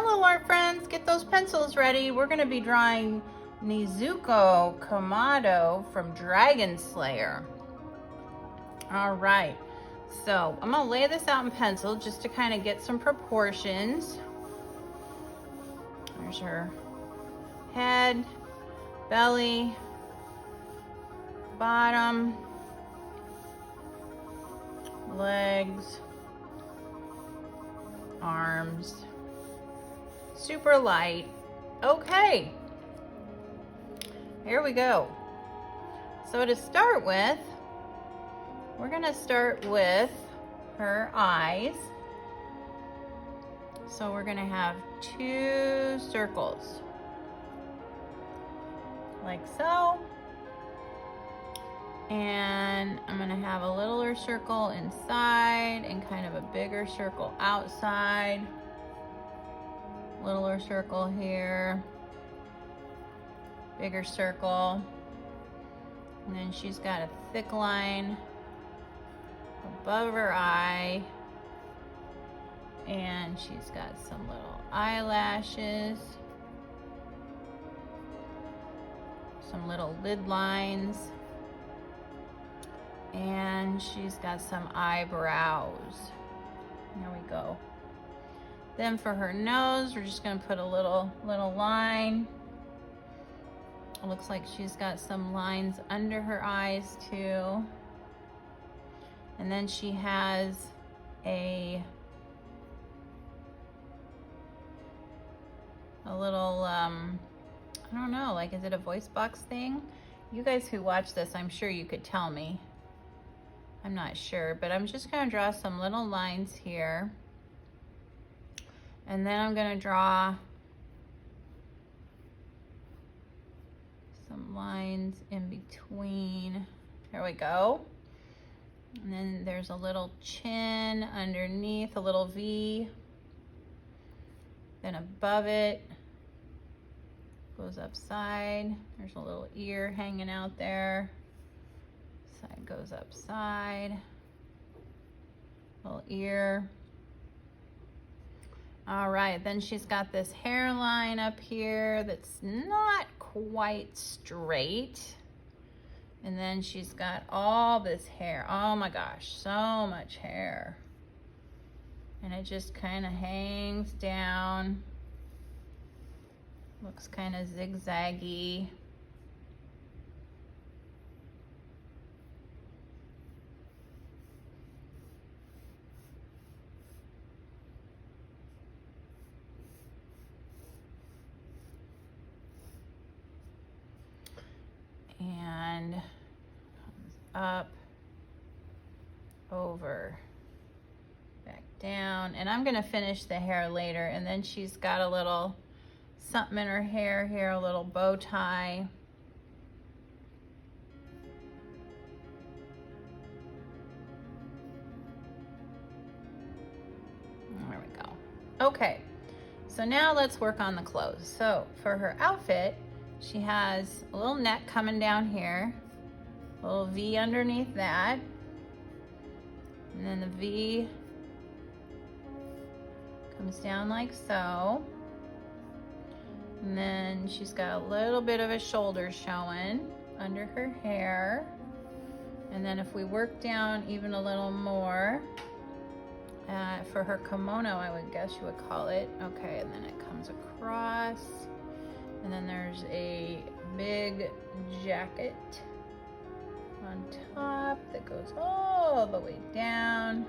Hello art friends, get those pencils ready. We're gonna be drawing Nezuko Kamado from Dragon Slayer. All right, so I'm gonna lay this out in pencil just to kind of get some proportions. There's her head, belly, bottom, legs, arms. Super light. Okay, here we go. So to start with, we're gonna start with her eyes. So we're gonna have 2 circles, like so. And I'm gonna have a littler circle inside and kind of a bigger circle outside. Littler circle here, bigger circle, and then she's got a thick line above her eye, and she's got some little eyelashes, some little lid lines, and she's got some eyebrows. There we go. Then for her nose, we're just gonna put a little line. It looks like she's got some lines under her eyes too. And then she has a little, I don't know, like, is it a voice box thing? You guys who watch this, I'm sure you could tell me. I'm not sure, but I'm just gonna draw some little lines here. And then I'm gonna draw some lines in between. There we go. And then there's a little chin underneath, a little V. Then above it, goes upside. There's a little ear hanging out there. Side goes upside. Little ear. All right, then she's got this hairline up here that's not quite straight. And then she's got all this hair. Oh my gosh, so much hair. And it just kind of hangs down. Looks kind of zigzaggy. And comes up, over, back down. And I'm gonna finish the hair later. And then she's got a little something in her hair here, a little bow tie. There we go. Okay, so now let's work on the clothes. So for her outfit, she has a little neck coming down here, a little V underneath that, and then the V comes down like so. And then she's got a little bit of a shoulder showing under her hair. And then if we work down even a little more, for her kimono, I would guess you would call it. Okay, and then it comes across. And then there's a big jacket on top that goes all the way down,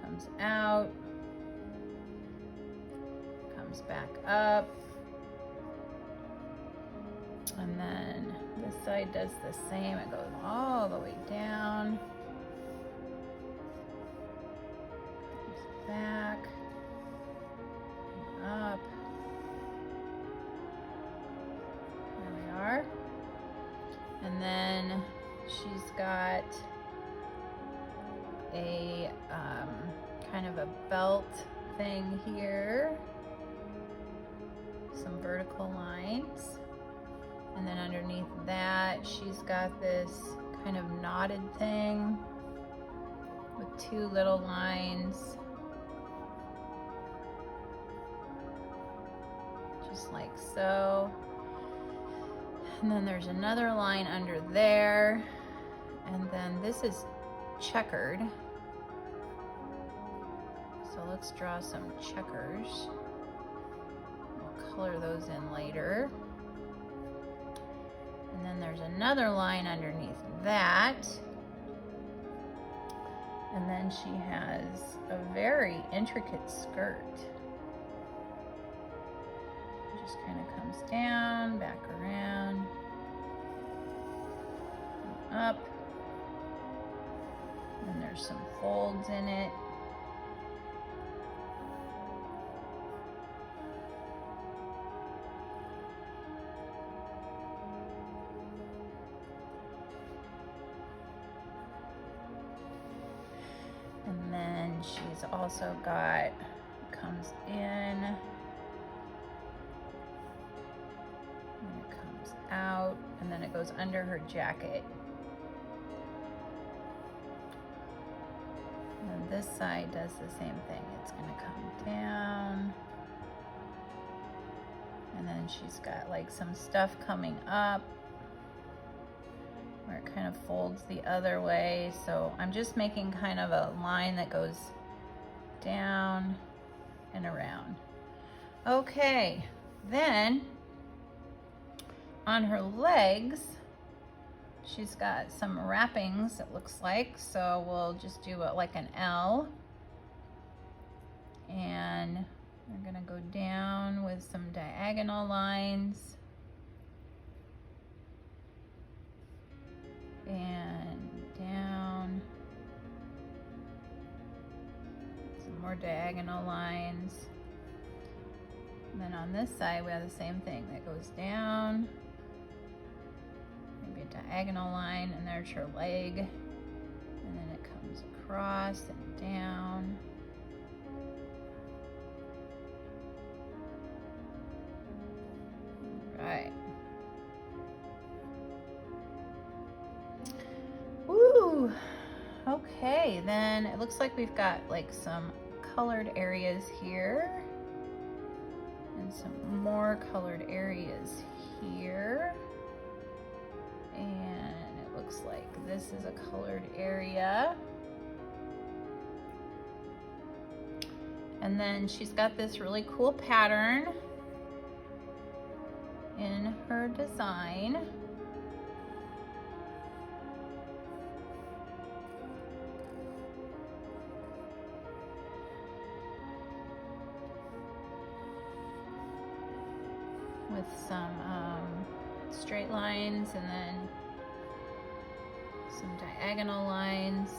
comes out, comes back up. And then this side does the same. It goes all the way down, comes back, and up. And then she's got a kind of a belt thing here, some vertical lines, and then underneath that she's got this kind of knotted thing with 2 little lines just like so. And then there's another line under there. And then this is checkered. So let's draw some checkers. We'll color those in later. And then there's another line underneath that. And then she has a very intricate skirt. It just kind of comes down, back around, and up. And there's some folds in it. And then she's also got, comes in, and it comes out, and then it goes under her jacket. And this side does the same thing. It's gonna come down, and then she's got like some stuff coming up where it kind of folds the other way. So I'm just making kind of a line that goes down and around. Okay, then on her legs, she's got some wrappings, it looks like. So we'll just do it like an L. And we're gonna go down with some diagonal lines. And down. Some more diagonal lines. And then on this side, we have the same thing that goes down. Maybe a diagonal line, and there's her leg. And then it comes across and down. Right. Woo! Okay, then it looks like we've got like some colored areas here and some more colored areas here. And it looks like this is a colored area. And then she's got this really cool pattern in her design. With some straight lines and then some diagonal lines.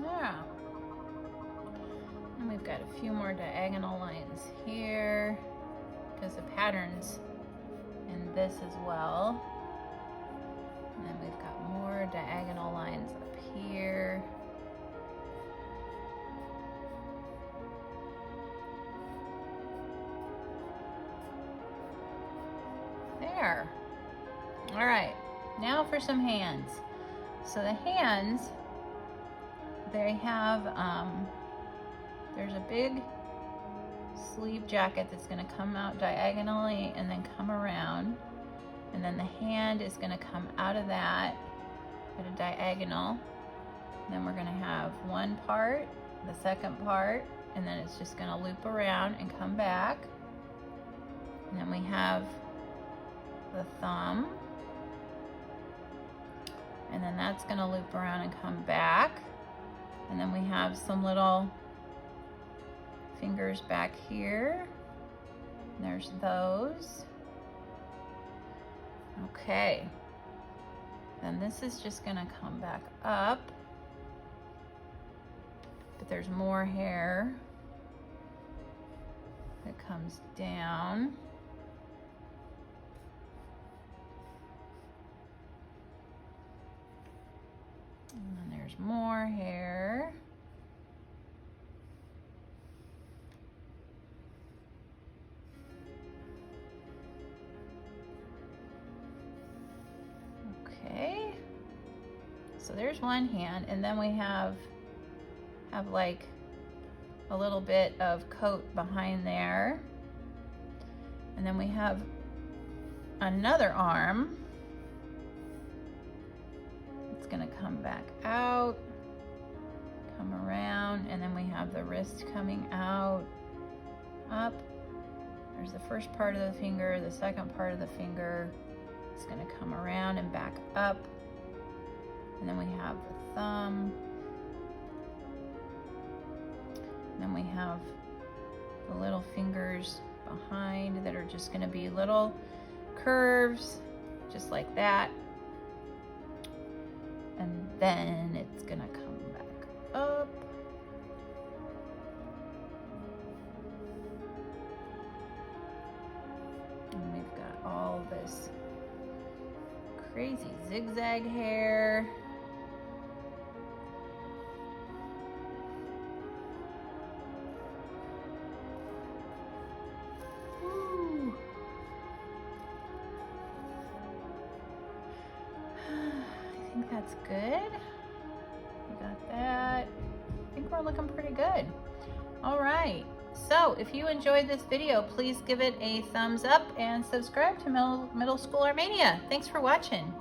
Yeah. And we've got a few more diagonal lines here because the pattern's in this as well. And then we've got more diagonal lines up here. There. All right, now for some hands. So the hands, they have, there's a big sleeve jacket that's gonna come out diagonally and then come around. And then the hand is gonna come out of that at a diagonal. And then we're gonna have one part, the second part, and then it's just gonna loop around and come back. And then we have the thumb. And then that's gonna loop around and come back. And then we have some little fingers back here. And there's those. Okay. Then this is just gonna come back up. but there's more hair that comes down. And then there's more hair. Okay. So there's one hand, and then we have like a little bit of coat behind there. And then we have another arm. It's gonna come back out, come around, and then we have the wrist coming out, up. There's the first part of the finger, the second part of the finger. It's gonna come around and back up. And then we have the thumb. And then we have the little fingers behind that are just gonna be little curves, just like that. And then it's gonna come back up. And we've got all this crazy zigzag hair. Woo. I think that's good. We got that. I think we're looking pretty good. All right. So if you enjoyed this video, please give it a thumbs up and subscribe to Middle School Armenia. Thanks for watching.